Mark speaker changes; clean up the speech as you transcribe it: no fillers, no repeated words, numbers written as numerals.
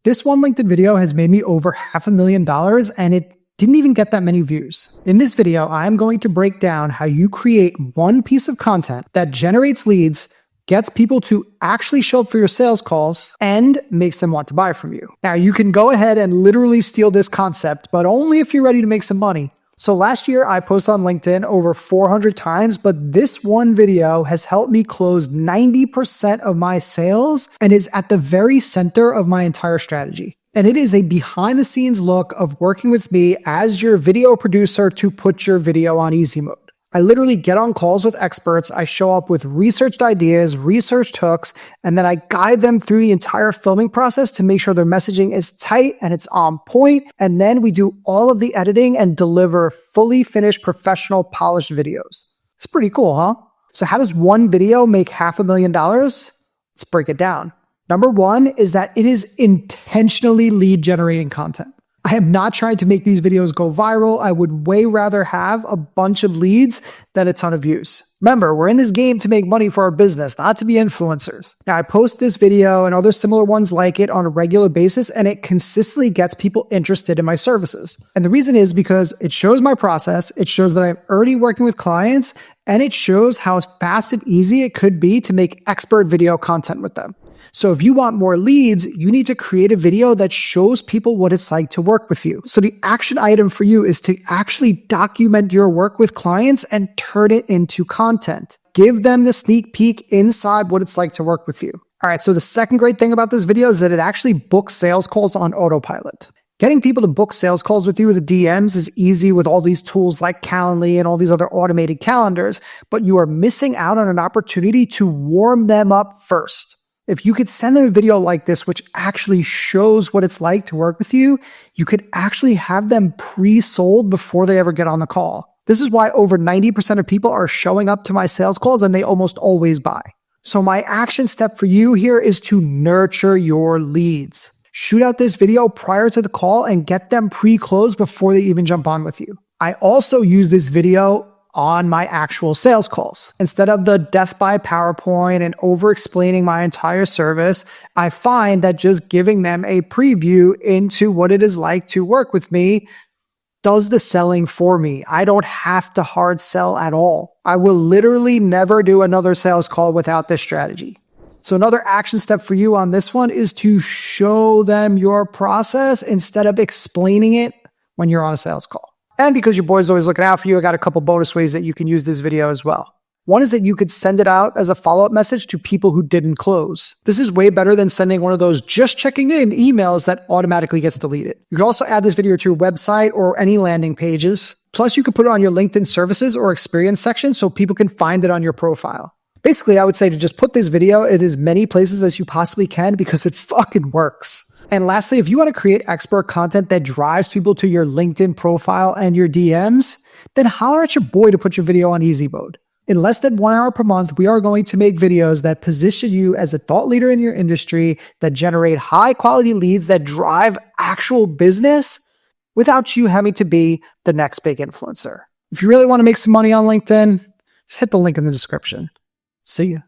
Speaker 1: This one LinkedIn video has made me over $500,000 and it didn't even get that many views. In this video, I'm going to break down how you create one piece of content that generates leads, gets people to actually show up for your sales calls, and makes them want to buy from you. Now, you can go ahead and literally steal this concept, but only if you're ready to make some money. So last year, I posted on LinkedIn over 400 times, but this one video has helped me close 90% of my sales and is at the very center of my entire strategy. And it is a behind the scenes look of working with me as your video producer to put your video on easy mode. I literally get on calls with experts. I show up with researched ideas, researched hooks, and then I guide them through the entire filming process to make sure their messaging is tight and it's on point. And then we do all of the editing and deliver fully finished, professional, polished videos. It's pretty cool, huh? So how does one video make $500,000? Let's break it down. Number one is that it is intentionally lead generating content. I am not trying to make these videos go viral. I would way rather have a bunch of leads than a ton of views. Remember, we're in this game to make money for our business, not to be influencers. Now, I post this video and other similar ones like it on a regular basis, and it consistently gets people interested in my services. And the reason is because it shows my process, it shows that I'm already working with clients, and it shows how fast and easy it could be to make expert video content with them. So if you want more leads, you need to create a video that shows people what it's like to work with you. So the action item for you is to actually document your work with clients and turn it into content. Give them the sneak peek inside what it's like to work with you. All right, so the second great thing about this video is that it actually books sales calls on Autopilot. Getting people to book sales calls with you with the DMs is easy with all these tools like Calendly and all these other automated calendars, but you are missing out on an opportunity to warm them up first. If you could send them a video like this, which actually shows what it's like to work with you, you could actually have them pre-sold before they ever get on the call. This is why over 90% of people are showing up to my sales calls and they almost always buy. So my action step for you here is to nurture your leads. Shoot out this video prior to the call and get them pre-closed before they even jump on with you. I also use this video on my actual sales calls. Instead of the death by PowerPoint and over-explaining my entire service, I find that just giving them a preview into what it is like to work with me does the selling for me. I don't have to hard sell at all. I will literally never do another sales call without this strategy. So another action step for you on this one is to show them your process instead of explaining it when you're on a sales call. And because your boy's always looking out for you, I got a couple bonus ways that you can use this video as well. One is that you could send it out as a follow-up message to people who didn't close. This is way better than sending one of those just checking in emails that automatically gets deleted. You could also add this video to your website or any landing pages. Plus, you could put it on your LinkedIn services or experience section so people can find it on your profile. Basically, I would say to just put this video in as many places as you possibly can because it fucking works. And lastly, if you want to create expert content that drives people to your LinkedIn profile and your DMs, then holler at your boy to put your video on easy mode. In less than 1 hour per month, we are going to make videos that position you as a thought leader in your industry, that generate high quality leads, that drive actual business without you having to be the next big influencer. If you really want to make some money on LinkedIn, just hit the link in the description. See ya.